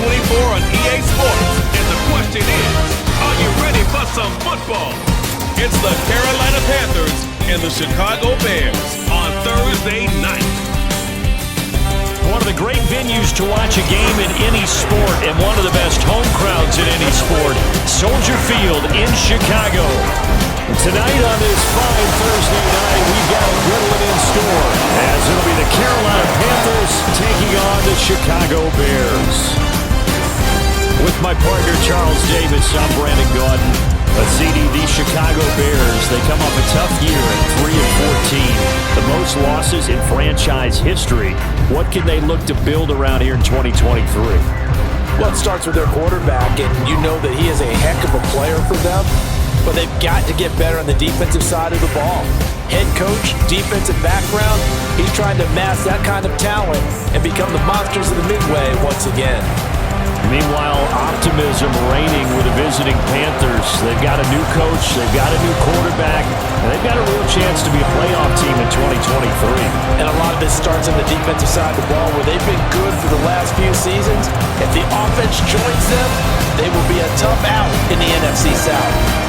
on EA Sports. And the question is, are you ready for some football? It's the Carolina Panthers and the Chicago Bears on Thursday night. One of the great venues to watch a game in any sport and one of the best home crowds in any sport, Soldier Field in Chicago. And tonight on this fine Thursday night, we've got a good one in store as it'll be the Carolina Panthers taking on the Chicago Bears. With my partner Charles Davis, I'm Brandon Gaudin. Let's see, the Chicago Bears, they come off a tough year at 3-14. The most losses in franchise history. What can they look to build around here in 2023? Well, it starts with their quarterback, and you know that he is a heck of a player for them, but they've got to get better on the defensive side of the ball. Head coach, defensive background, he's trying to amass that kind of talent and become the monsters of the Midway once again. Meanwhile, optimism reigning with the visiting Panthers. They've got a new coach, they've got a new quarterback, and they've got a real chance to be a playoff team in 2023. And a lot of this starts on the defensive side of the ball where they've been good for the last few seasons. If the offense joins them, they will be a tough out in the NFC South.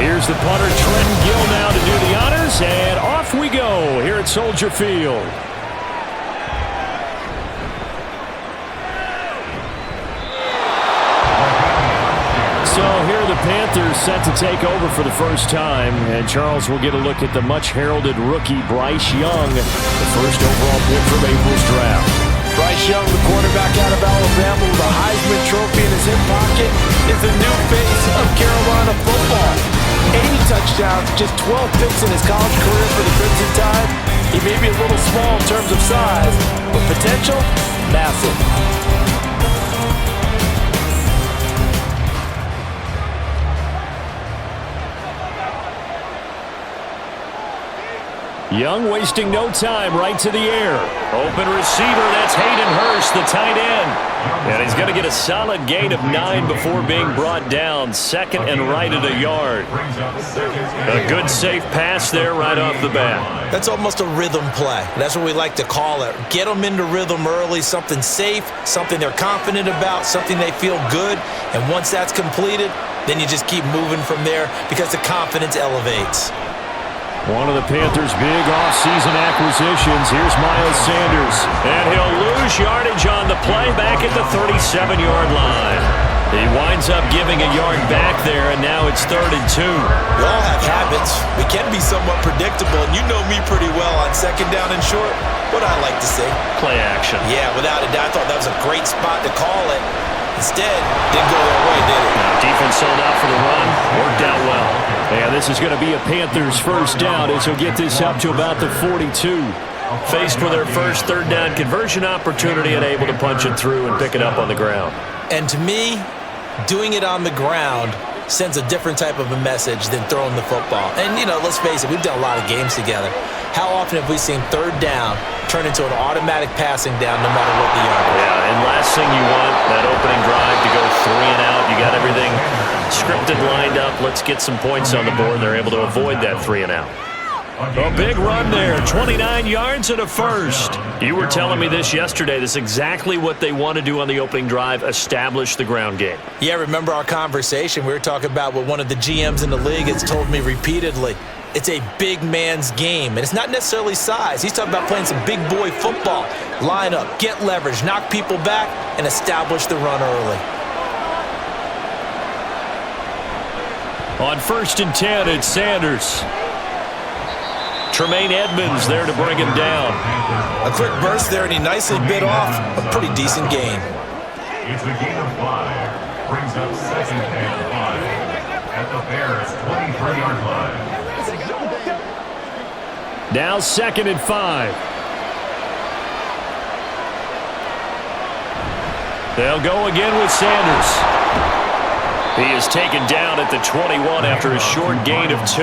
Here's the punter, Trenton Gill, now to do the honors, and off we go here at Soldier Field. So here are the Panthers set to take over for the first time, and Charles will get a look at the much-heralded rookie Bryce Young, the first overall pick from April's draft. Bryce Young, the quarterback out of Alabama with a Heisman Trophy in his hip pocket, is the new face of Carolina football. 80 touchdowns, just 12 picks in his college career for the Crimson Tide. He may be a little small in terms of size, but potential, massive. Young wasting no time, right to the air. Open receiver, that's Hayden Hurst, the tight end. And he's going to get a solid gain of 9 before being brought down. Second and right at a yard. A good safe pass there right off the bat. That's almost a rhythm play. That's what we like to call it. Get them into rhythm early, something safe, something they're confident about, something they feel good. And once that's completed, then you just keep moving from there because the confidence elevates. One of the Panthers' big offseason acquisitions. Here's Miles Sanders. And he'll lose yardage on the play back at the 37-yard line. He winds up giving a yard back there, and now it's 3rd and 2. We all have habits. We can be somewhat predictable, and you know me pretty well on second down and short. What I like to say? Play action. Yeah, without a doubt. I thought that was a great spot to call it. Instead, didn't go their way, did it? Now, defense sold out for the run. Worked out well. And this is going to be a Panthers first down as he'll get this up to about the 42. Faced with their first 3rd down conversion opportunity and able to punch it through and pick it up on the ground. And to me, doing it on the ground sends a different type of a message than throwing the football. And, you know, let's face it, we've done a lot of games together. How often have we seen 3rd down turn into an automatic passing down no matter what the yard is? Yeah, and last thing you want, that opening drive to go 3 and out. You got everything scripted, lined up. Let's get some points on the board. They're able to avoid that 3 and out. A big run there, 29 yards and a first. You were telling me this yesterday. This is exactly what they want to do on the opening drive, establish the ground game. Yeah, remember our conversation? We were talking about what one of the GMs in the league has told me repeatedly. It's a big man's game, and it's not necessarily size. He's talking about playing some big boy football. Line up, get leverage, knock people back, and establish the run early. On 1st and 10, it's Sanders. Tremaine Edmonds there to bring him down. A quick burst there, and he nicely bit off a pretty decent gain. It's a gain of 5. Brings up 2nd and 5 at the Bears' 23-yard line. Now 2nd and 5. They'll go again with Sanders. He is taken down at the 21 after a short gain of 2.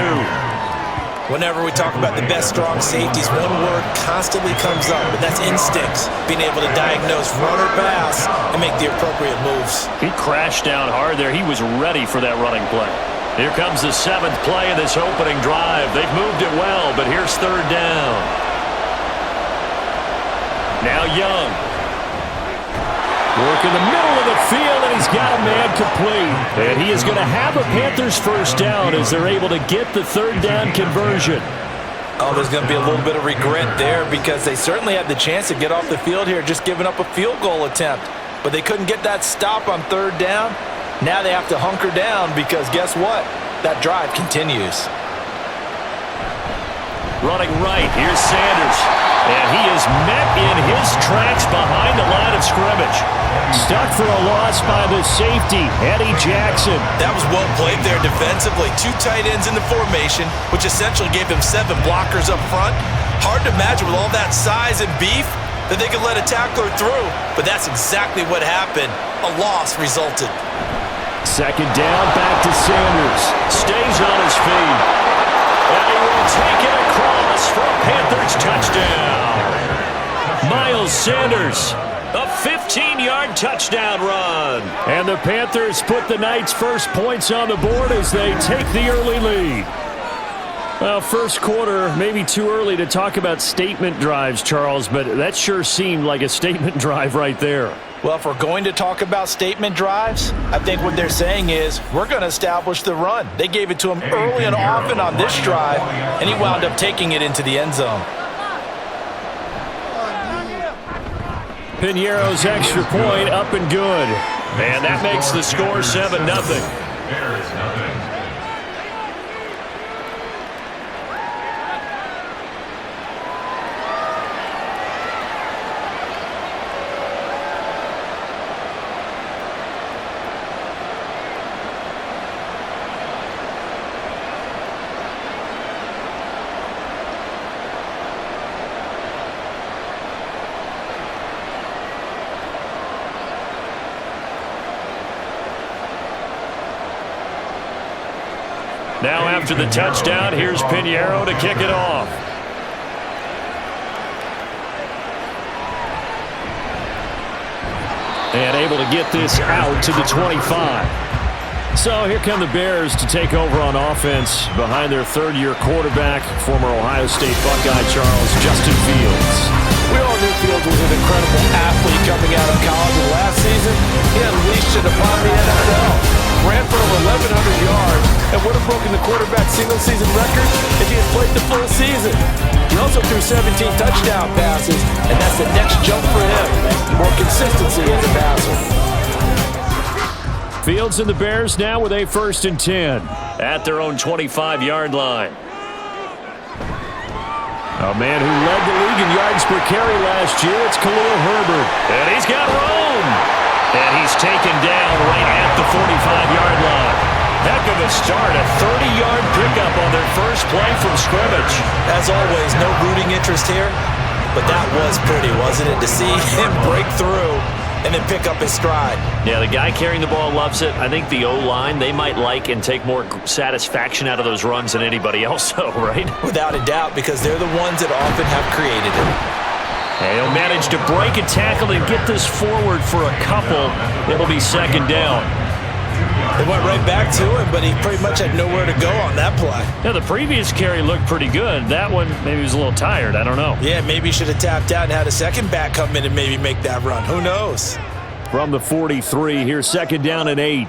Whenever we talk about the best strong safeties, one word constantly comes up, and that's instincts. Being able to diagnose run or pass and make the appropriate moves. He crashed down hard there. He was ready for that running play. Here comes the 7th play of this opening drive. They've moved it well, but here's 3rd down. Now Young. Work in the middle of the field, and he's got a man complete. And he is going to have a Panthers 1st down as they're able to get the 3rd down conversion. Oh, there's going to be a little bit of regret there because they certainly had the chance to get off the field here, just giving up a field goal attempt. But they couldn't get that stop on 3rd down. Now they have to hunker down because guess what? That drive continues. Running right, here's Sanders. And he is met in his tracks behind the line of scrimmage. Stuck for a loss by the safety, Eddie Jackson. That was well played there defensively. 2 tight ends in the formation, which essentially gave him 7 blockers up front. Hard to imagine with all that size and beef that they could let a tackler through. But that's exactly what happened. A loss resulted. 2nd down, back to Sanders. Stays on his feet. And he will take it across for a Panthers touchdown. Miles Sanders, a 15-yard touchdown run. And the Panthers put the Knights' first points on the board as they take the early lead. Well, first quarter, maybe too early to talk about statement drives, Charles, but that sure seemed like a statement drive right there. Well, if we're going to talk about statement drives, I think what they're saying is we're going to establish the run. They gave it to him early and often on this drive, and he wound up taking it into the end zone. Piñeiro's extra point up and good. And that makes the score 7-0. Bears nothing. Now after the touchdown, here's Piñeiro to kick it off. And able to get this out to the 25. So here come the Bears to take over on offense behind their 3rd-year quarterback, former Ohio State Buckeye Charles Justin Fields. We all knew Fields was an incredible athlete coming out of college, and last season he unleashed it upon the NFL. Ran for over 1,100 yards and would have broken the quarterback single-season record if he had played the full season. He also threw 17 touchdown passes, and that's the next jump for him. More consistency as a passer. Fields and the Bears now with a 1st and 10 at their own 25-yard line. A man who led the league in yards per carry last year, it's Khalil Herbert. And he's got room. And he's taken down right at the 45-yard line. Heck of a start, a 30-yard pickup on their first play from scrimmage. As always, no rooting interest here, but that was pretty, wasn't it, to see him break through and then pick up his stride. Yeah, the guy carrying the ball loves it. I think the O-line, they might like and take more satisfaction out of those runs than anybody else, though, right? Without a doubt, because they're the ones that often have created it. And he'll manage to break a tackle and get this forward for a couple. It'll be 2nd down. They went right back to him, but he pretty much had nowhere to go on that play. Yeah, the previous carry looked pretty good. That one, maybe he was a little tired. I don't know. Yeah, maybe he should have tapped out and had a second back come in and maybe make that run. Who knows? From the 43, here's 2nd down and 8.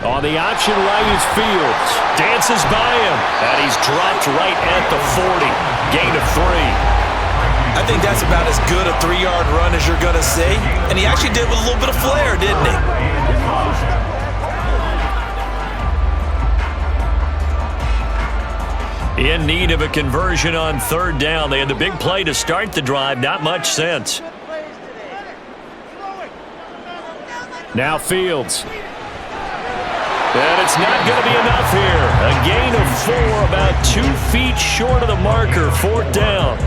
On the option right is Fields. Dances by him. And he's dropped right at the 40. Gain of 3. I think that's about as good a 3-yard run as you're going to see. And he actually did with a little bit of flair, didn't he? In need of a conversion on 3rd down. They had the big play to start the drive. Not much sense. Now Fields. And it's not going to be enough here. A gain of 4 about but 2 feet short of the marker. 4th down.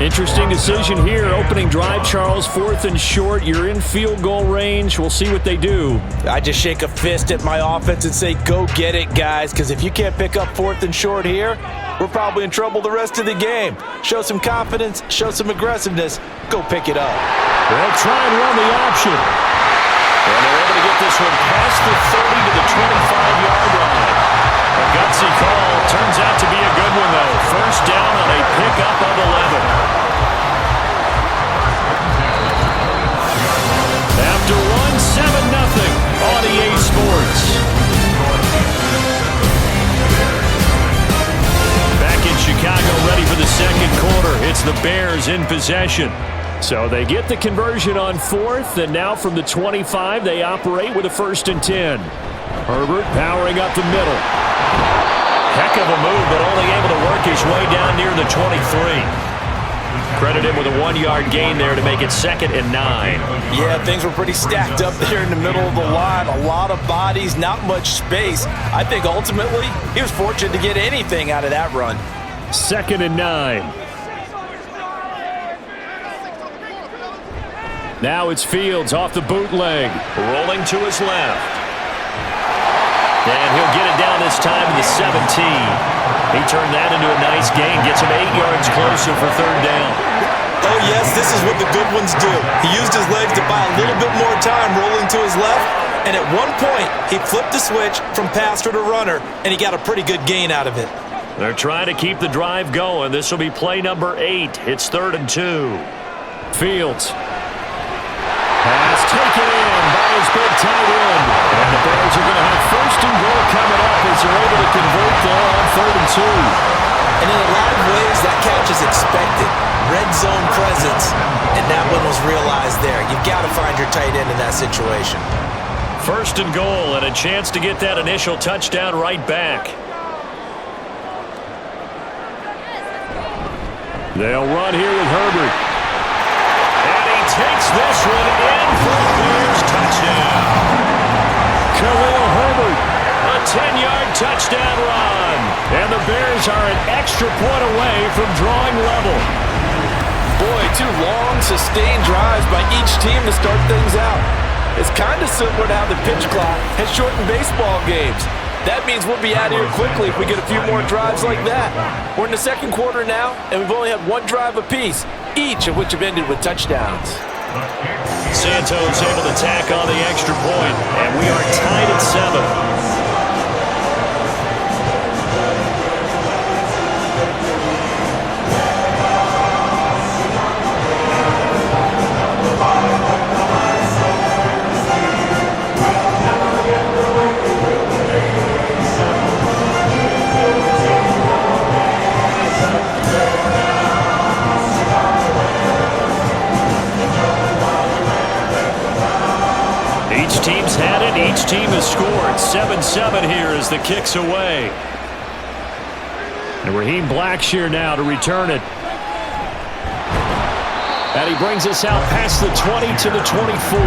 Interesting decision here. Opening drive, Charles. 4th and short. You're in field goal range. We'll see what they do. I just shake a fist at my offense and say, go get it, guys, because if you can't pick up 4th and short here, we're probably in trouble the rest of the game. Show some confidence, show some aggressiveness, go pick it up. They'll try and run the option. And they're able to get this one past the 30 to the 25-yard line. A gutsy call. Turns out to be a good one, though. 1st down on a pickup of 11. After one, 7-0 on EA Sports. Back in Chicago, ready for the second quarter. It's the Bears in possession. So they get the conversion on 4th, and now from the 25, they operate with a 1st and 10. Herbert powering up the middle. Heck of a move, but only able to work his way down near the 23. Credit him with a 1-yard gain there to make it 2nd and 9. Yeah, things were pretty stacked up there in the middle of the line. A lot of bodies, not much space. I think ultimately he was fortunate to get anything out of that run. 2nd and 9. Now it's Fields off the bootleg. Rolling to his left. And he'll get it down this time to the 17. He turned that into a nice gain. Gets him 8 yards closer for 3rd down. Oh, yes, this is what the good ones do. He used his legs to buy a little bit more time rolling to his left. And at one point, he flipped the switch from passer to runner, and he got a pretty good gain out of it. They're trying to keep the drive going. This will be play number 8. It's 3rd and 2. Fields. Pass taken in by his big tight end. And the Bears are going to have 1st and goal coming up as they're able to convert there on 3rd and 2. And in a lot of ways, that catch is expected. Red zone presence, and that one was realized there. You've got to find your tight end in that situation. 1st and goal, and a chance to get that initial touchdown right back. They'll run here with Herbert. Takes this one in for the Bears touchdown. Khalil Herbert, a 10-yard touchdown run. And the Bears are an extra point away from drawing level. Boy, 2 long, sustained drives by each team to start things out. It's kind of similar to how the pitch clock has shortened baseball games. That means we'll be out of here quickly if we get a few more drives like that. We're in the second quarter now, and we've only had 1 drive apiece, each of which have ended with touchdowns. Santos able to tack on the extra point, and we are tied at 7. Team's had it. Each team has scored. 7-7 here as the kick's away. And Raheem Blackshear now to return it. And he brings us out past the 20 to the 24.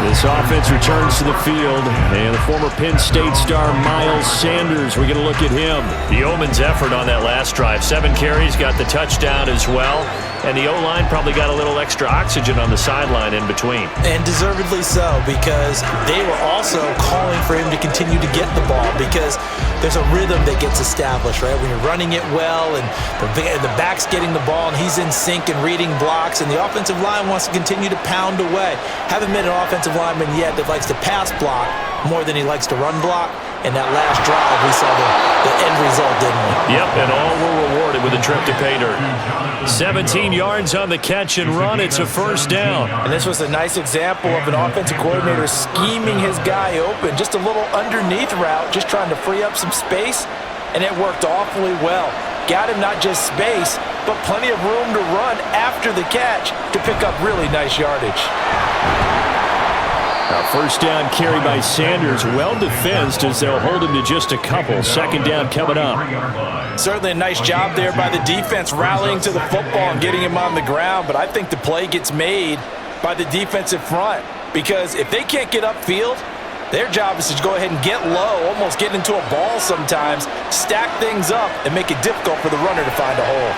This offense returns to the field, and the former Penn State star Miles Sanders, we're going to look at him. The Yeoman's effort on that last drive. 7 carries, got the touchdown as well. And the O-line probably got a little extra oxygen on the sideline in between. And deservedly so, because they were also calling for him to continue to get the ball, because there's a rhythm that gets established, right? When you're running it well and the back's getting the ball and he's in sync and reading blocks, and the offensive line wants to continue to pound away. Haven't met an offensive lineman yet that likes to pass block more than he likes to run block. And that last drive, we saw the end result, didn't we? Yep, and all were rewarded with a trip to pay dirt. 17 yards on the catch and run. It's a 1st down. And this was a nice example of an offensive coordinator scheming his guy open. Just a little underneath route, just trying to free up some space, and it worked awfully well. Got him not just space, but plenty of room to run after the catch to pick up really nice yardage. A 1st down carry by Sanders, well defensed as they'll hold him to just a couple. 2nd down coming up. Certainly a nice job there by the defense rallying to the football and getting him on the ground, but I think the play gets made by the defensive front, because if they can't get upfield, Their job is to go ahead and get low, almost get into a ball sometimes, stack things up, and make it difficult for the runner to find a hole.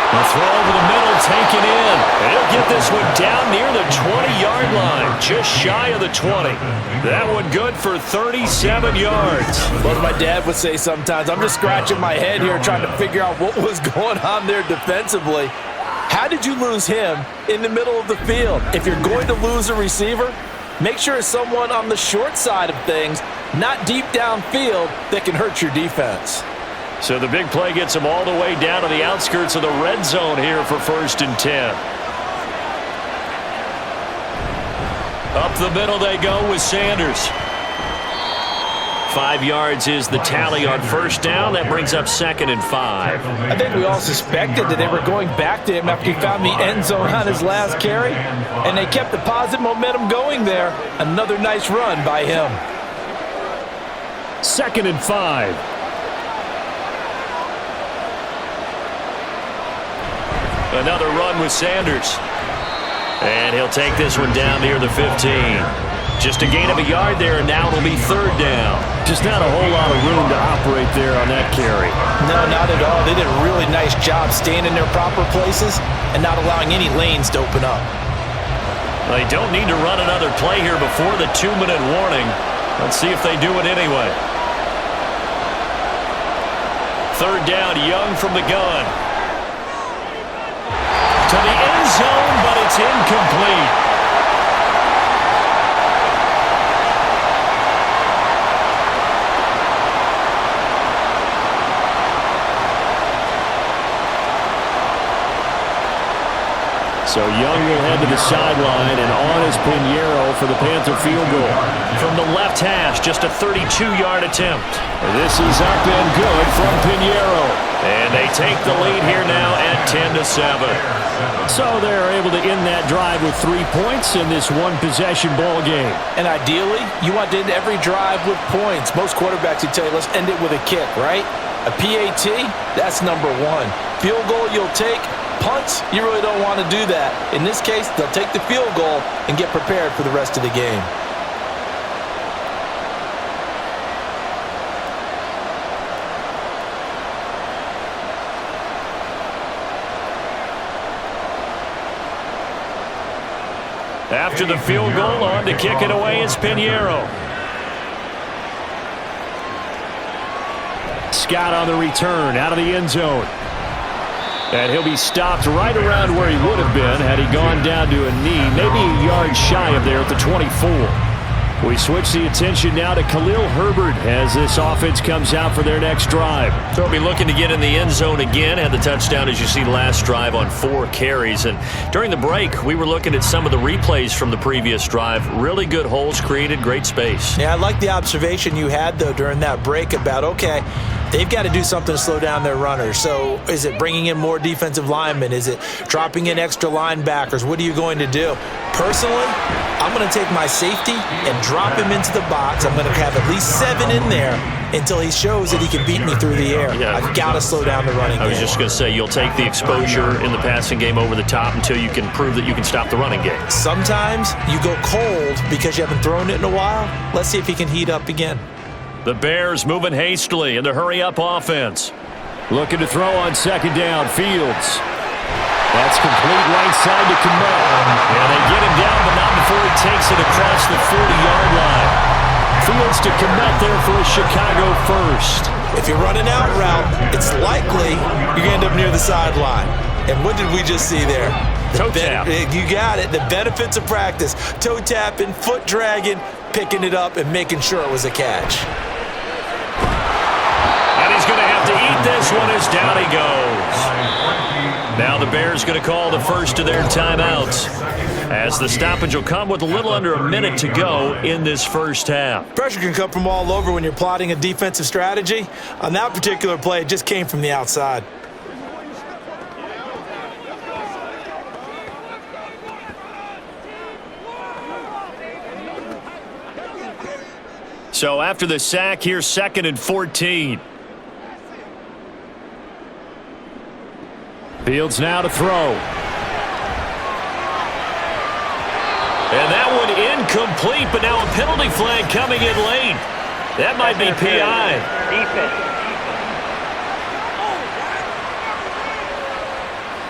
The throw over the middle, taken in. And he'll get this one down near the 20-yard line, just shy of the 20. That one good for 37 yards. What my dad would say sometimes, I'm just scratching my head here trying to figure out what was going on there defensively. How did you lose him in the middle of the field? If you're going to lose a receiver, make sure it's someone on the short side of things, not deep downfield, that can hurt your defense. So the big play gets him all the way down to the outskirts of the red zone here for 1st and 10. Up the middle they go with Sanders. 5 yards is the tally on 1st down. That brings up 2nd and 5. I think we all suspected that they were going back to him after he found the end zone on his last carry, and they kept the positive momentum going there. Another nice run by him. 2nd and 5. Another run with Sanders. And he'll take this one down near the 15. Just a gain of a yard there, and now it'll be 3rd down. Just not a whole lot of room to operate there on that carry. No, not at all. They did a really nice job staying in their proper places and not allowing any lanes to open up. They don't need to run another play here before the 2-minute warning. Let's see if they do it anyway. 3rd down, Young from the gun. To the end zone, but it's incomplete. So Young will head to the sideline, and on is Pinheiro for the Panther field goal. From the left hash, just a 32-yard attempt. This is up and good from Pinheiro. And they take the lead here now at 10-7. So they're able to end that drive with 3 points in this one-possession ball game. And ideally, you want to end every drive with points. Most quarterbacks would tell you, let's end it with a kick, right? A PAT, that's number 1. Field goal you'll take. Punts, you really don't want to do that. In this case, they'll take the field goal and get prepared for the rest of the game. After the field goal, on to kick it away is Pinheiro. Scott on the return, out of the end zone. And he'll be stopped right around where he would have been had he gone down to a knee, maybe a yard shy of there at the 24. We switch the attention now to Khalil Herbert as this offense comes out for their next drive. They'll be looking to get in the end zone again. Had the touchdown, as you see, last drive on 4 carries. And during the break, we were looking at some of the replays from the previous drive. Really good holes created, great space. Yeah, I like the observation you had, though, during that break about, okay, they've got to do something to slow down their runners. So is it bringing in more defensive linemen? Is it dropping in extra linebackers? What are you going to do? Personally, I'm going to take my safety and drop him into the box. I'm going to have at least 7 in there until he shows that he can beat me through the air. Yeah. I've got to slow down the running game. I was just going to say, you'll take the exposure in the passing game over the top until you can prove that you can stop the running game. Sometimes you go cold because you haven't thrown it in a while. Let's see if he can heat up again. The Bears moving hastily in the hurry-up offense. Looking to throw on 2nd down, Fields. That's complete right side to Kmet. And they get him down, but not before he takes it across the 40-yard line. Fields to Kmet there for a Chicago first. If you're running out route, it's likely you're going to end up near the sideline. And what did we just see there? Toe tap. You got it. The benefits of practice. Toe tapping, foot dragging, picking it up, and making sure it was a catch. And he's going to have to eat this one as down he goes. Now the Bears going to call the first of their timeouts, as the stoppage will come with a little under a minute to go in this first half. Pressure can come from all over when you're plotting a defensive strategy. On that particular play, it just came from the outside. So after the sack, here's 2nd and 14. Fields now to throw. And that one incomplete, but now a penalty flag coming in late. That might be PI.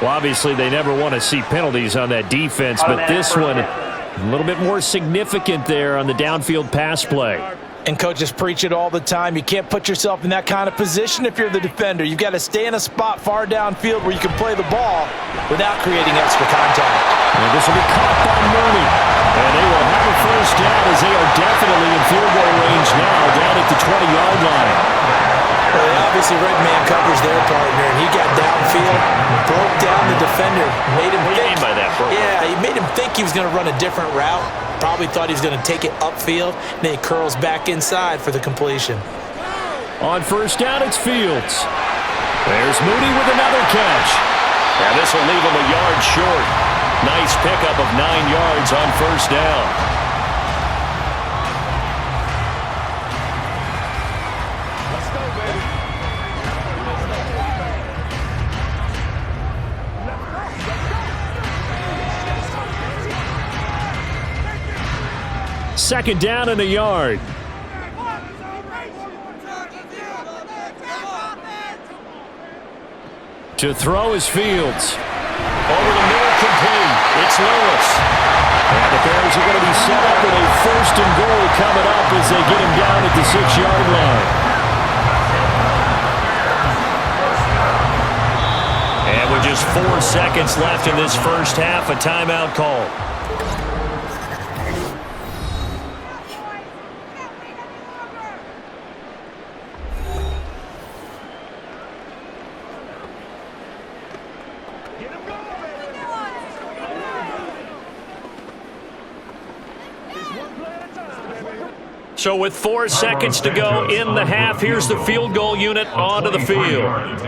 Well, obviously, they never want to see penalties on that defense, but this one, a little bit more significant there on the downfield pass play. And coaches preach it all the time. You can't put yourself in that kind of position if you're the defender. You've got to stay in a spot far downfield where you can play the ball without creating extra contact. And this will be caught by Mooney. And they will have a first down as they are definitely in field goal range now, down at the 20-yard line. Well, they obviously read man coverage their partner, and he got downfield, broke down the defender, made him think. By that, yeah, he made him think he was going to run a different route. Probably thought he was going to take it upfield, and then he curls back inside for the completion. On first down, it's Fields. There's Mooney with another catch. And this will leave him a yard short. Nice pickup of 9 yards on first down. Let's go, baby. Second down and a yard. To throw is Fields. Over the middle, complete. It's Lewis. And the Bears are going to be set up with a first and goal coming up as they get him down at the 6-yard line. And with just 4 seconds left in this first half, a timeout call. So with 4 seconds to go in the half, here's the field goal unit onto the field.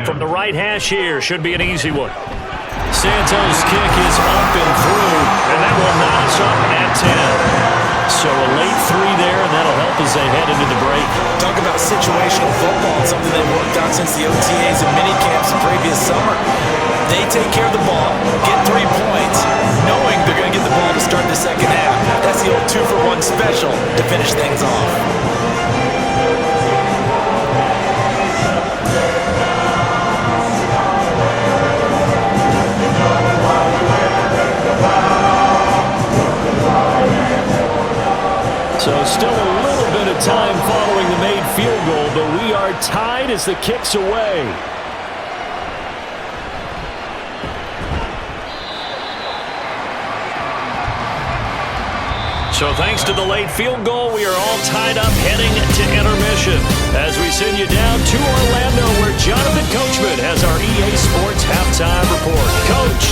From the right hash here, should be an easy one. Santos' kick is up and through, and that will knot us up at 10. So a late 3 there, and that'll help as they head into the break. Talk about situational football, something they've worked on since the OTAs and minicamps the previous summer. They take care of the ball, get 3 points, knowing they're going to get the ball to start the second half. That's the old 2-for-1 special to finish things off. So still a little bit of time following the made field goal, but we are tied as the kick's away. So thanks to the late field goal, we are all tied up heading to intermission as we send you down to Orlando where Jonathan Coachman has our EA Sports Halftime Report. Coach.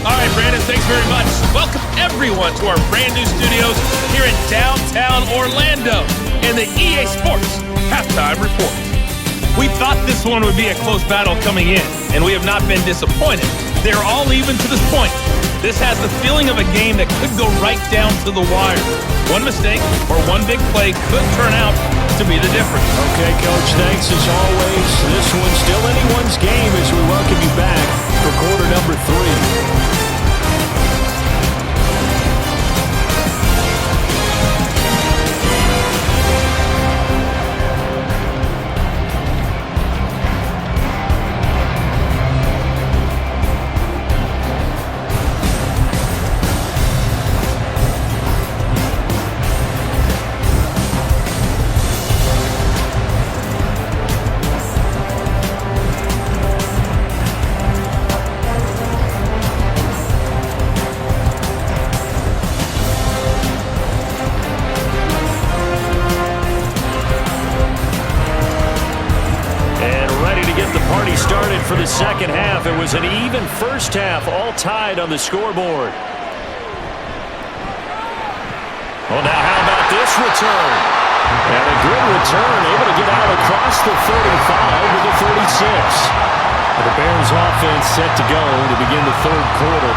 All right, Brandon, thanks very much. Welcome, everyone, to our brand new studios here in downtown Orlando and the EA Sports Halftime Report. We thought this one would be a close battle coming in, and we have not been disappointed. They're all even to this point. This has the feeling of a game that could go right down to the wire. One mistake or one big play could turn out to be the difference. Okay, Coach, thanks as always. This one's still anyone's game as we welcome you back for quarter number 3. For the second half, it was an even first half, all tied on the scoreboard. Well, now how about this return? And a good return, able to get out across the 35 to the 36. The Bears offense set to go to begin the third quarter.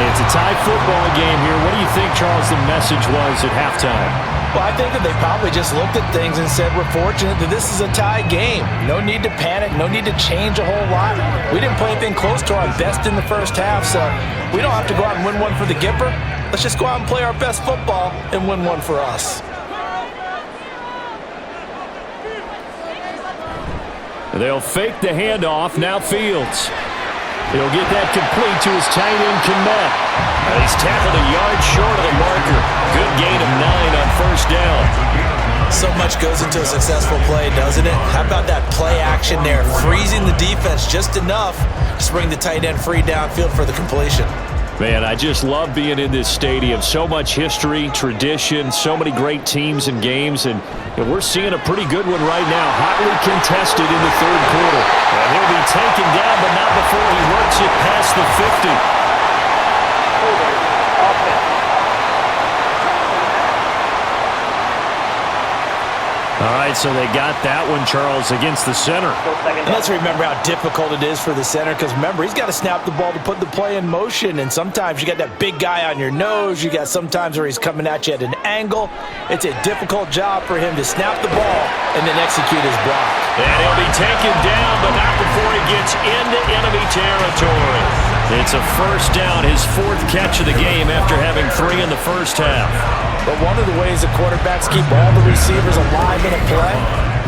It's a tie football game here. What do you think, Charles, the message was at halftime? Well, I think that they probably just looked at things and said, we're fortunate that this is a tie game. No need to panic, no need to change a whole lot. We didn't play anything close to our best in the first half, so we don't have to go out and win one for the Gipper. Let's just go out and play our best football and win one for us. They'll fake the handoff. Now Fields. He'll get that complete to his tight end, Kmet. He's tackled a yard short of the marker. Good gain of 9 on first down. So much goes into a successful play, doesn't it? How about that play action there? Freezing the defense just enough to bring the tight end free downfield for the completion. Man, I just love being in this stadium. So much history, tradition, so many great teams and games, and we're seeing a pretty good one right now. Hotly contested in the third quarter. And he'll be taken down, but not before he works it past the 50. All right, so they got that one, Charles, against the center. And let's remember how difficult it is for the center, because remember, he's got to snap the ball to put the play in motion, and sometimes you got that big guy on your nose. You got sometimes where he's coming at you at an angle. It's a difficult job for him to snap the ball and then execute his block. And he'll be taken down, but not before he gets into enemy territory. It's a first down, his 4th catch of the game after having 3 in the first half. But one of the ways the quarterbacks keep all the receivers alive in a play,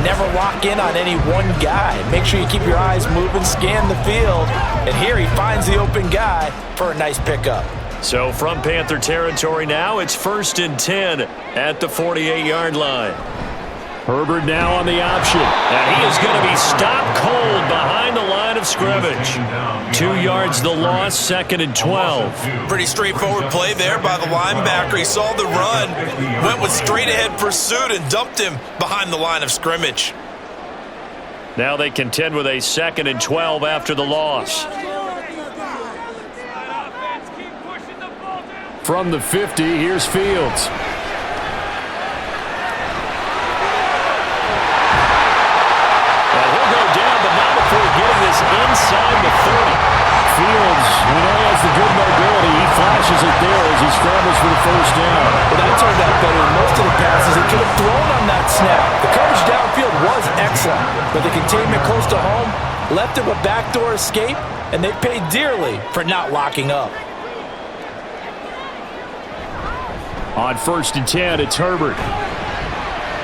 never lock in on any one guy. Make sure you keep your eyes moving, scan the field, and here he finds the open guy for a nice pickup. So from Panther territory now, it's 1st and 10 at the 48-yard line. Herbert now on the option. And he is going to be stopped cold behind the line of scrimmage. 2 yards the loss, 2nd and 12. Pretty straightforward play there by the linebacker. He saw the run, went with straight-ahead pursuit, and dumped him behind the line of scrimmage. Now they contend with a 2nd and 12 after the loss. From the 50, here's Fields. Getting this inside the 30. Fields, he has the good mobility. He flashes it there as he scrambles for the first down. Well, that turned out better than most of the passes he could have thrown on that snap. The coverage downfield was excellent, but the containment close to home left him a backdoor escape, and they paid dearly for not locking up. On 1st and 10, it's Herbert.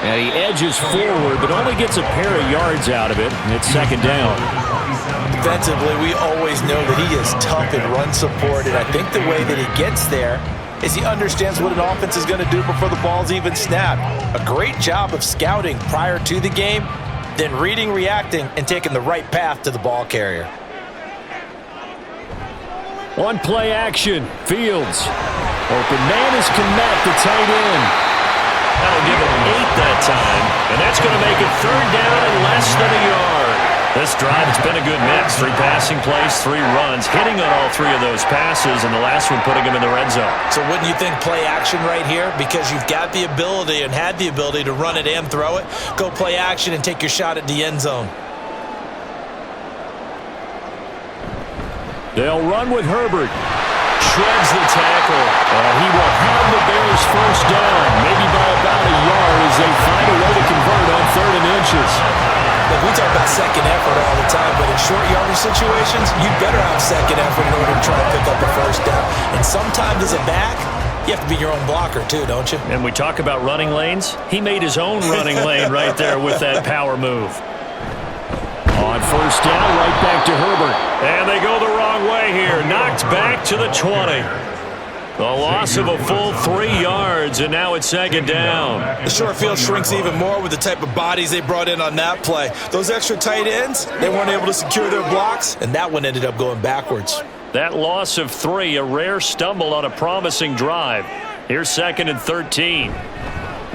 And he edges forward, but only gets a pair of yards out of it, and it's 2nd down. Defensively, we always know that he is tough in run support, and I think the way that he gets there is he understands what an offense is going to do before the ball's even snapped. A great job of scouting prior to the game, then reading, reacting, and taking the right path to the ball carrier. On play action, Fields. Open man is Kmet, the tight end. That'll give him 8 that time, and that's going to make it 3rd down and less than a yard. This drive has been a good mix. 3 passing plays, 3 runs, hitting on all 3 of those passes, and the last one putting him in the red zone. So wouldn't you think play action right here? Because you've got the ability and had the ability to run it and throw it. Go play action and take your shot at the end zone. They'll run with Herbert. Shreds the tackle, and he will have the Bears first down, maybe by about a yard as they find a way to convert on 3rd and inches. Look, we talk about second effort all the time, but in short yardage situations, you better have second effort in order to try to pick up a first down. And sometimes as a back, you have to be your own blocker too, don't you? And we talk about running lanes. He made his own running lane right there with that power move. On 1st down, right back to Herbert. And they go the wrong way here. Knocked back to the 20. The loss of a full 3 yards, and now it's 2nd down. The short field shrinks even more with the type of bodies they brought in on that play. Those extra tight ends, they weren't able to secure their blocks, and that one ended up going backwards. That loss of 3, a rare stumble on a promising drive. Here's 2nd and 13.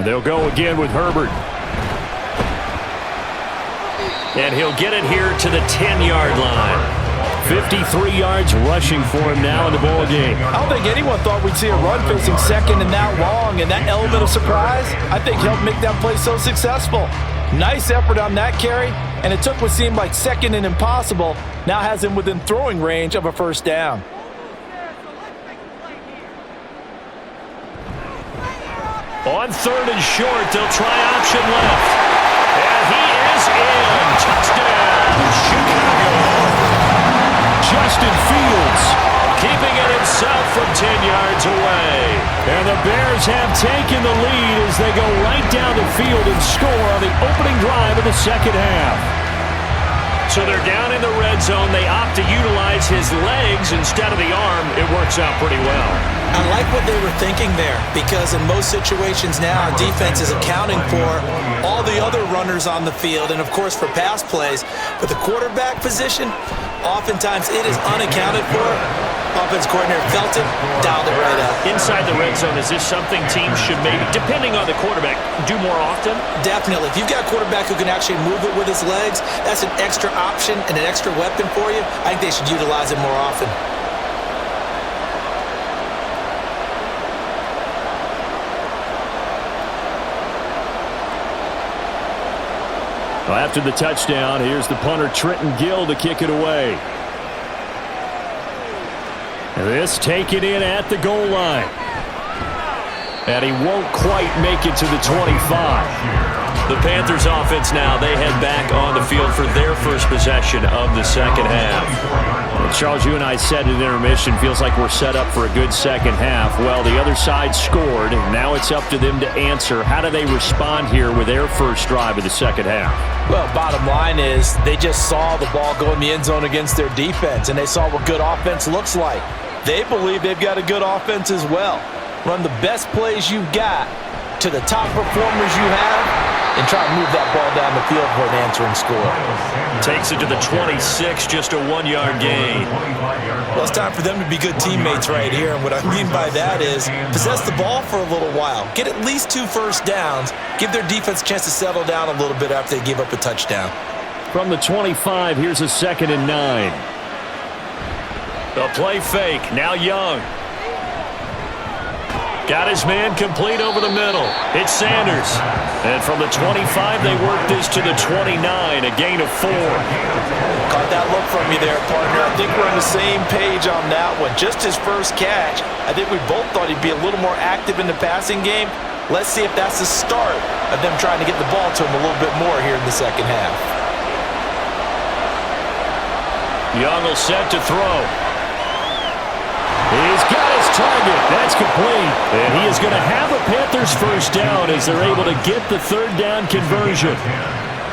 They'll go again with Herbert. And he'll get it here to the 10-yard line. 53 yards rushing for him now in the ball game. I don't think anyone thought we'd see a run facing 2nd and that long, and that element of surprise, I think, helped make that play so successful. Nice effort on that carry, and it took what seemed like 2nd and impossible, now has him within throwing range of a first down. On 3rd and short, they'll try option left. And he is in. Touchdown, Chicago. Justin Fields keeping it himself from 10 yards away. And the Bears have taken the lead as they go right down the field and score on the opening drive of the second half. So they're down in the red zone. They opt to utilize his legs instead of the arm. It works out pretty well. I like what they were thinking there, because in most situations now, defense is accounting for all the other runners on the field and, of course, for pass plays. But the quarterback position, oftentimes it is unaccounted for. Offense coordinator felt it, dialed it right up. Inside the red zone, is this something teams should maybe, depending on the quarterback, do more often? Definitely. If you've got a quarterback who can actually move it with his legs, that's an extra option and an extra weapon for you. I think they should utilize it more often. Well, after the touchdown, here's the punter Trenton Gill to kick it away. This taken in at the goal line. And he won't quite make it to the 25. The Panthers offense now, they head back on the field for their first possession of the second half. Well, Charles, you and I said at intermission, feels like we're set up for a good second half. Well, the other side scored. Now it's up to them to answer. How do they respond here with their first drive of the second half? Well, bottom line is they just saw the ball go in the end zone against their defense, and they saw what good offense looks like. They believe they've got a good offense as well. Run the best plays you've got to the top performers you have and try to move that ball down the field for an answering score. Takes it to the 26, just a 1-yard gain. Well, it's time for them to be good teammates right here, and what I mean by that is possess the ball for a little while. Get at least 2 first downs. Give their defense a chance to settle down a little bit after they give up a touchdown. From the 25, here's a 2nd and 9. The play fake, now Young. Got his man complete over the middle. It's Sanders. And from the 25, they work this to the 29, a gain of 4. Caught that look from you there, partner. I think we're on the same page on that one. Just his first catch. I think we both thought he'd be a little more active in the passing game. Let's see if that's the start of them trying to get the ball to him a little bit more here in the second half. Young will set to throw. He's got his target. That's complete. And he is going to have a Panthers first down as they're able to get the third down conversion.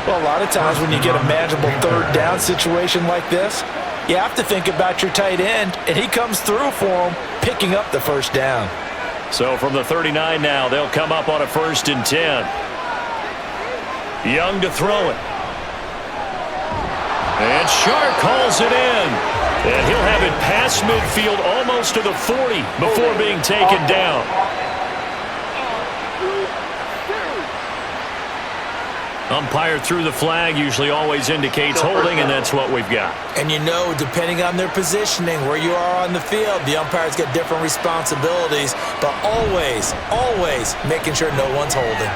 Well, a lot of times when you get a manageable third down situation like this, you have to think about your tight end, and he comes through for him, picking up the first down. So from the 39 now, they'll come up on a 1st and 10. Young to throw it. And Sharp calls it in. And he'll have it past midfield almost to the 40 before being taken down. Umpire threw the flag, usually always indicates holding, and that's what we've got. And you know, depending on their positioning, where you are on the field, the umpire's got different responsibilities, but always, always making sure no one's holding.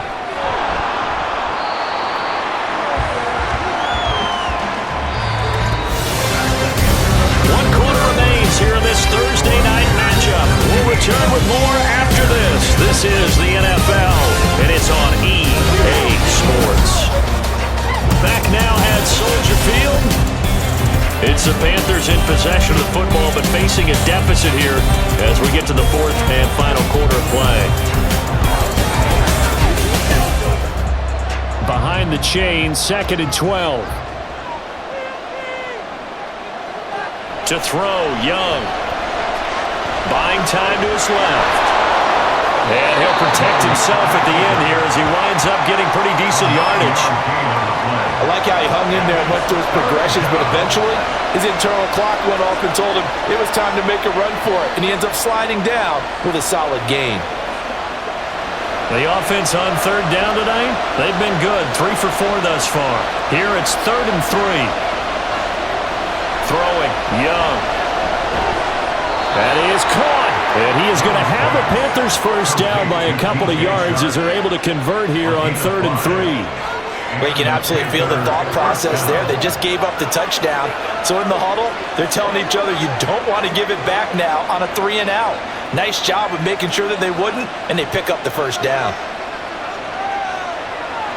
Here in this Thursday night matchup. We'll return with more after this. This is the NFL, and it's on EA Sports. Back now at Soldier Field. It's the Panthers in possession of the football, but facing a deficit here as we get to the 4th and final quarter of play. Behind the chain, 2nd and 12. To throw, Young. Buying time to his left. And he'll protect himself at the end here as he winds up getting pretty decent yardage. I like how he hung in there and went through his progressions, but eventually his internal clock went off and told him it was time to make a run for it, and he ends up sliding down with a solid gain. The offense on 3rd down tonight, they've been good. 3 for 4 thus far. Here it's 3rd and 3. Throwing, Young. That is caught. And he is going to have a Panthers first down by a couple of yards as they're able to convert here on 3rd and 3. Well, you can absolutely feel the thought process there. They just gave up the touchdown. So in the huddle, they're telling each other, you don't want to give it back now on a 3 and out. Nice job of making sure that they wouldn't, and they pick up the first down.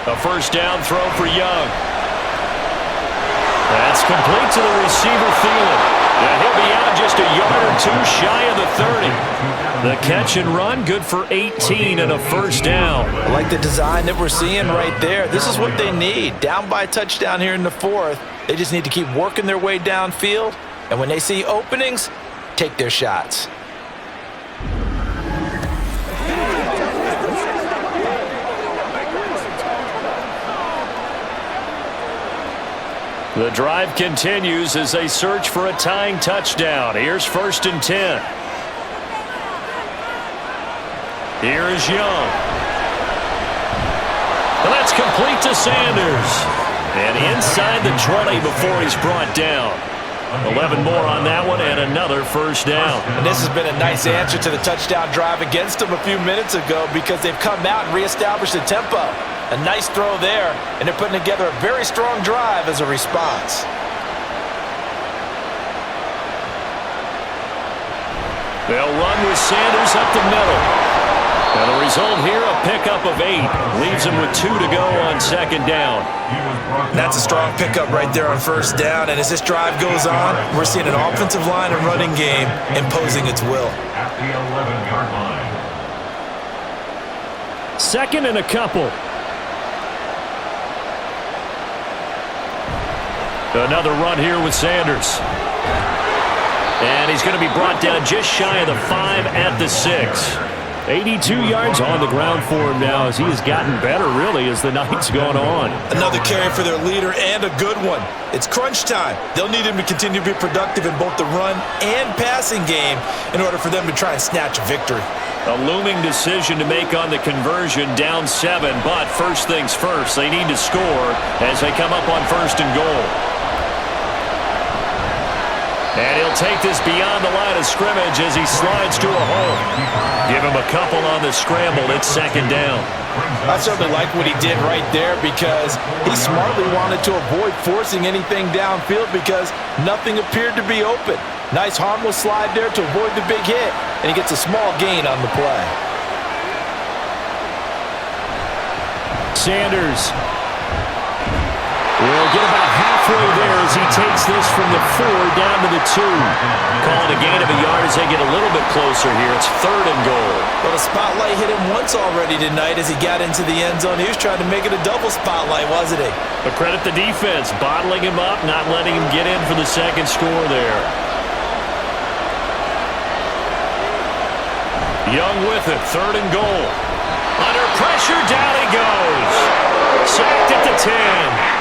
A first down throw for Young. That's complete to the receiver, Thielen. And he'll be out just a yard or two shy of the 30. The catch and run, good for 18 and a first down. I like the design that we're seeing right there. This is what they need. Down by a touchdown here in the fourth. They just need to keep working their way downfield. And when they see openings, take their shots. The drive continues as they search for a tying touchdown. Here's 1st and 10. Here is Young. And that's complete to Sanders. And inside the 20 before he's brought down. 11 more on that one and another first down. And this has been a nice answer to the touchdown drive against them a few minutes ago because they've come out and reestablished the tempo. A nice throw there, and they're putting together a very strong drive as a response. They'll run with Sanders up the middle. And the result here, a pickup of 8. Leaves him with 2 to go on 2nd down. That's a strong pickup right there on 1st down. And as this drive goes on, we're seeing an offensive line and running game imposing its will. At the 11-yard line. 2nd and a couple. Another run here with Sanders. And he's going to be brought down just shy of the 5 at the 6. 82 yards on the ground for him now as he has gotten better, really, as the night's gone on. Another carry for their leader and a good one. It's crunch time. They'll need him to continue to be productive in both the run and passing game in order for them to try and snatch a victory. A looming decision to make on the conversion, down 7, but first things first, they need to score as they come up on 1st and goal. And he'll take this beyond the line of scrimmage as he slides to a hole. Give him a couple on the scramble. It's 2nd down. I certainly like what he did right there because he smartly wanted to avoid forcing anything downfield because nothing appeared to be open. Nice harmless slide there to avoid the big hit, and he gets a small gain on the play. Sanders will get about halfway there as he takes this from the 4 down to the 2. Calling a gain of a yard as they get a little bit closer here. It's 3rd and goal. Well, the spotlight hit him once already tonight as he got into the end zone. He was trying to make it a double spotlight, wasn't he? But credit the defense, bottling him up, not letting him get in for the 2nd score there. Young with it, 3rd and goal. Under pressure, down he goes. Sacked at the 10.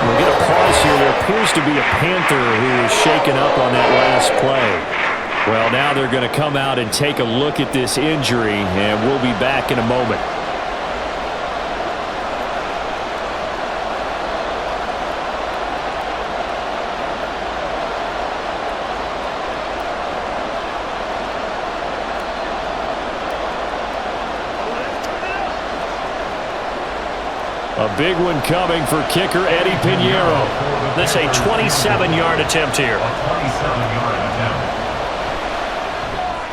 We'll get a pause here. There appears to be a Panther who is shaken up on that last play. Well, now they're going to come out and take a look at this injury, and we'll be back in a moment. A big one coming for kicker Eddie Pinheiro. This a 27-yard attempt here.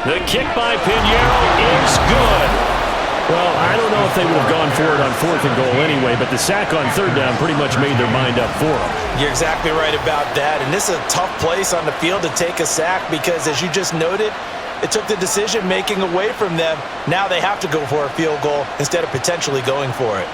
The kick by Pinheiro is good. Well, I don't know if they would have gone for it on 4th and goal anyway, but the sack on 3rd down pretty much made their mind up for them. You're exactly right about that, and this is a tough place on the field to take a sack because, as you just noted, it took the decision-making away from them. Now they have to go for a field goal instead of potentially going for it.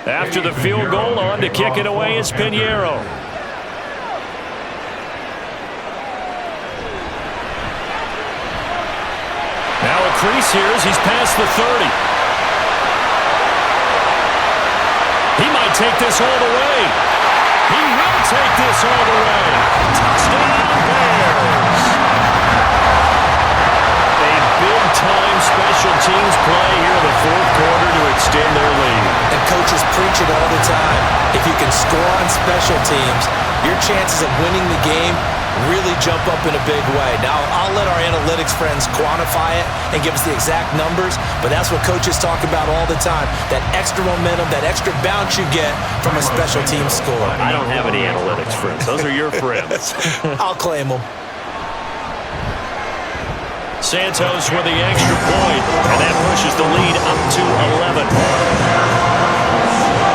After the field goal, on to kick it away is Pinheiro. Now a crease here as he's past the 30. He might take this all the way. He will take this all the way. Touchdown, Bears. A big-time special teams play here in the 4th quarter to extend their lead. And coaches preach it all the time. If you can score on special teams, your chances of winning the game really jump up in a big way. Now, I'll let our analytics friends quantify it and give us the exact numbers, but that's what coaches talk about all the time, that extra momentum, that extra bounce you get from a special team score. I don't have any analytics friends. Those are your friends. I'll claim them. Santos with the extra point, and that pushes the lead up to 11.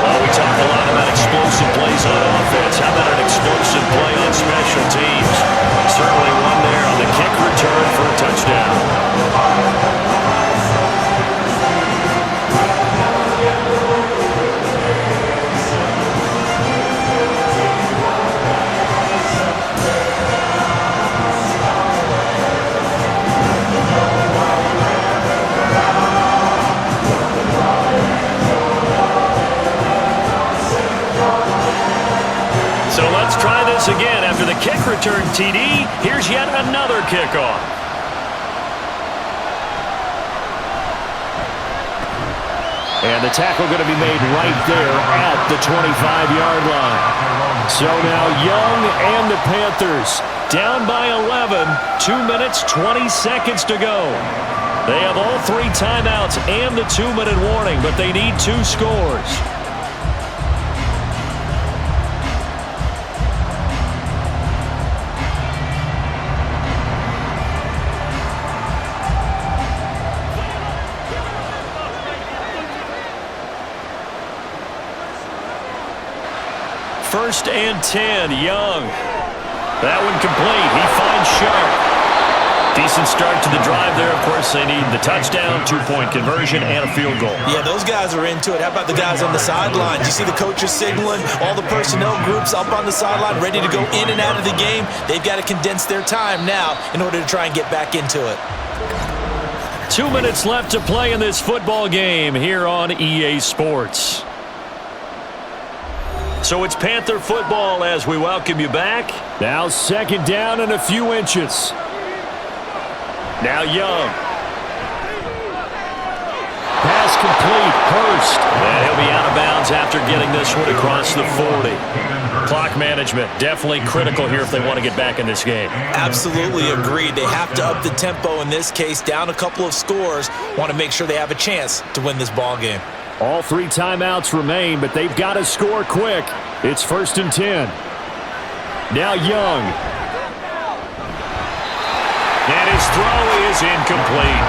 Well, we talk a lot about explosive plays on offense. How about an explosive play on special teams? Certainly one there on the kick return for a touchdown. So let's try this again. After the kick return TD, here's yet another kickoff. And the tackle going to be made right there at the 25-yard line. So now Young and the Panthers down by 11, 2 minutes, 20 seconds to go. They have all 3 timeouts and the 2-minute warning, but they need 2 scores. First and 10, Young. That one complete. He finds Sharp. Decent start to the drive there. Of course, they need the touchdown, 2-point conversion, and a field goal. Yeah, those guys are into it. How about the guys on the sideline? You see the coaches signaling, all the personnel groups up on the sideline, ready to go in and out of the game. They've got to condense their time now in order to try and get back into it. 2 minutes left to play in this football game here on EA Sports. So it's Panther football as we welcome you back. Now second down and a few inches. Now Young. Pass complete. Hurst. And he'll be out of bounds after getting this one across the 40. Clock management definitely critical here if they want to get back in this game. Absolutely agreed. They have to up the tempo in this case. Down a couple of scores. Want to make sure they have a chance to win this ball game. All 3 timeouts remain, but they've got to score quick. It's first and 10. Now Young. And his throw is incomplete.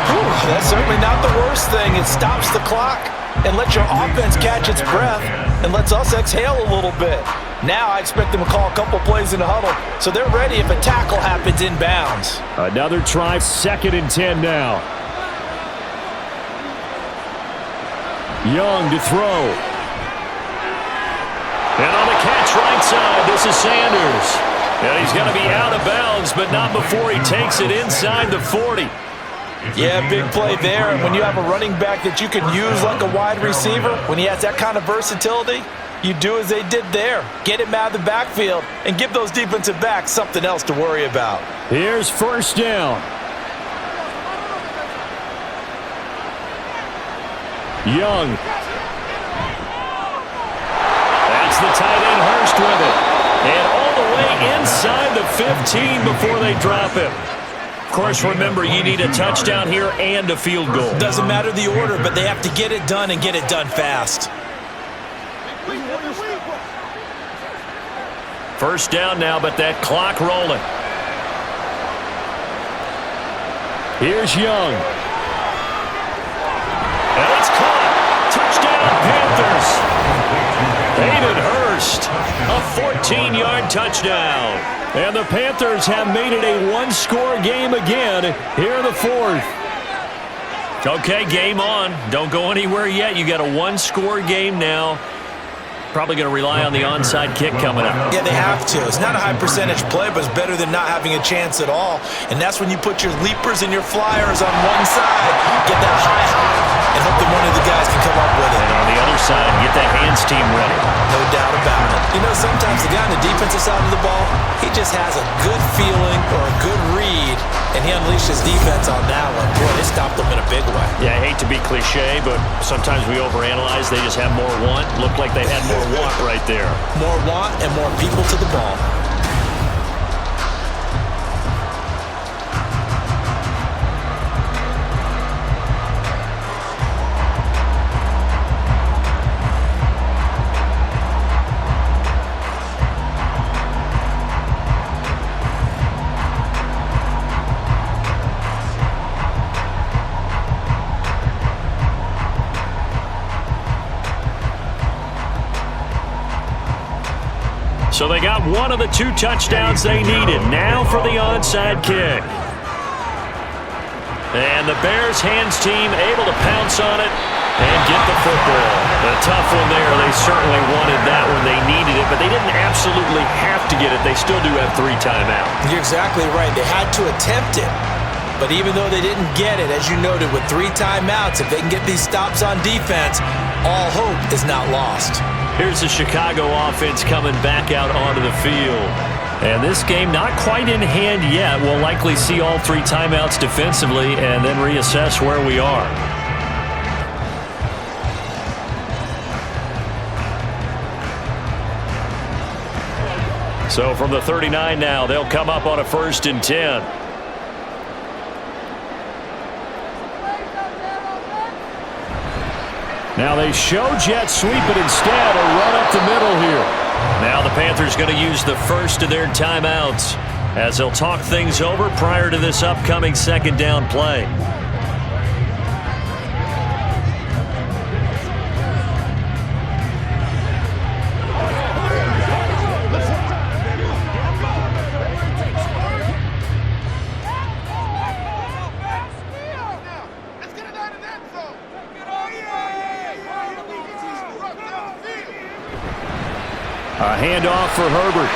Whew, that's certainly not the worst thing. It stops the clock and lets your offense catch its breath and lets us exhale a little bit. Now I expect them to call a couple plays in the huddle, so they're ready if a tackle happens inbounds. Another try, second and 10 now. Young to throw. And on the catch right side, this is Sanders. And he's going to be out of bounds, but not before he takes it inside the 40. Yeah, big play there. And when you have a running back that you can use like a wide receiver, when he has that kind of versatility, you do as they did there. Get him out of the backfield and give those defensive backs something else to worry about. Here's first down. Young. That's the tight end Hurst with it. And all the way inside the 15 before they drop him. Of course, remember, you need a touchdown here and a field goal. Doesn't matter the order, but they have to get it done and get it done fast. First down now, but that clock rolling. Here's Young. And it's caught. Touchdown, Panthers. Hayden Hurst, a 14-yard touchdown. And the Panthers have made it a one-score game again here in the fourth. Okay, game on. Don't go anywhere yet. You got a one-score game now. Probably going to rely on the onside kick coming up. Yeah, they have to. It's not a high percentage play, but it's better than not having a chance at all. And that's when you put your leapers and your flyers on one side, get that high hop, and hope that one of the guys can come up with it. And on the other side, get that hands team ready. No doubt about it. You know, sometimes the guy on the defensive side of the ball, he just has a good feeling or a good read, and he unleashed his defense on that one. Boy, they stopped them in a big way. Yeah, I hate to be cliche, but sometimes we overanalyze. They just have more want. Looked like they had more want right there. More want and more people to the ball. So they got one of the 2 touchdowns they needed. Now for the onside kick. And the Bears hands team able to pounce on it and get the football. A tough one there. They certainly wanted that when they needed it, but they didn't absolutely have to get it. They still do have 3 timeouts. You're exactly right. They had to attempt it. But even though they didn't get it, as you noted, with 3 timeouts, if they can get these stops on defense, all hope is not lost. Here's the Chicago offense coming back out onto the field. And this game not quite in hand yet. We'll likely see all 3 timeouts defensively and then reassess where we are. So from the 39 now, they'll come up on a 1st and 10. Now they show jet sweep, but instead a run up the middle here. Now the Panthers going to use the first of their timeouts as they'll talk things over prior to this upcoming 2nd down play. A handoff for Herbert.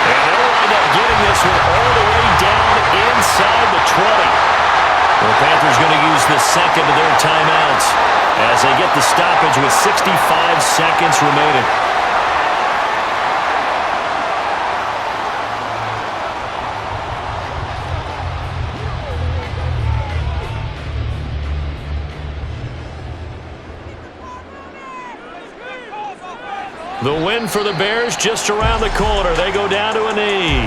And they'll wind up getting this one all the way down inside the 20. The Panthers going to use the 2nd of their timeouts as they get the stoppage with 65 seconds remaining. The win for the Bears just around the corner. They go down to a knee.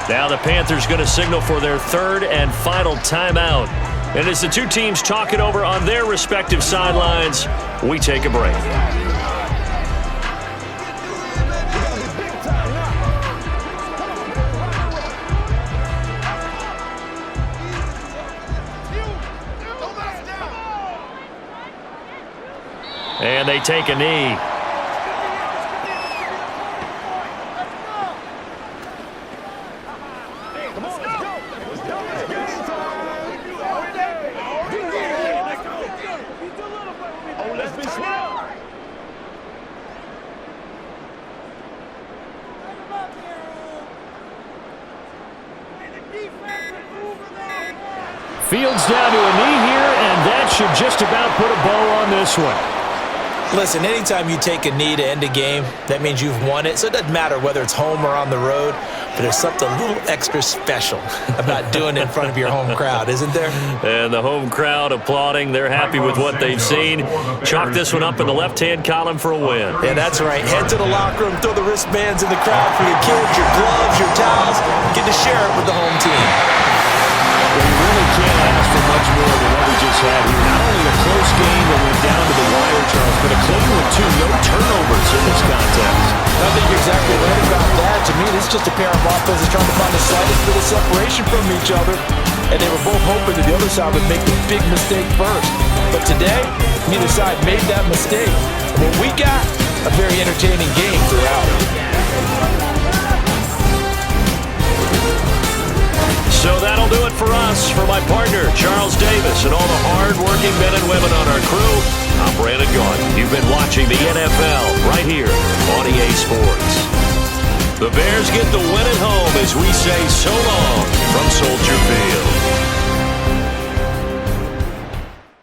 Now the Panthers going to signal for their 3rd and final timeout. And as the 2 teams talk it over on their respective sidelines, we take a break. And they take a knee. Fields down to a knee here, and that should just about put a bow on this one. Listen, anytime you take a knee to end a game, that means you've won it. So it doesn't matter whether it's home or on the road, but there's something a little extra special about doing it in front of your home crowd, isn't there? And the home crowd applauding. They're happy with what they've seen. Chalk this one up in the left-hand column for a win. Yeah, that's right. Head to the locker room, throw the wristbands in the crowd for your kids, your gloves, your towels. Get to share it with the home team. Well, you really can't ask for much more than what we just had here. Not only a close game that went down to the wire, Charles, but a close one, too. No turnovers in this contest. I think you're exactly right about that. To me, this is just a pair of offenses trying to find the slightest bit of separation from each other. And they were both hoping that the other side would make the big mistake first. But today, neither side made that mistake. And what we got, a very entertaining game throughout. So that'll do it for us. For my partner, Charles Davis, and all the hard-working men and women on our crew, I'm Brandon Gaudin. You've been watching the NFL right here on EA Sports. The Bears get the win at home as we say so long from Soldier Field.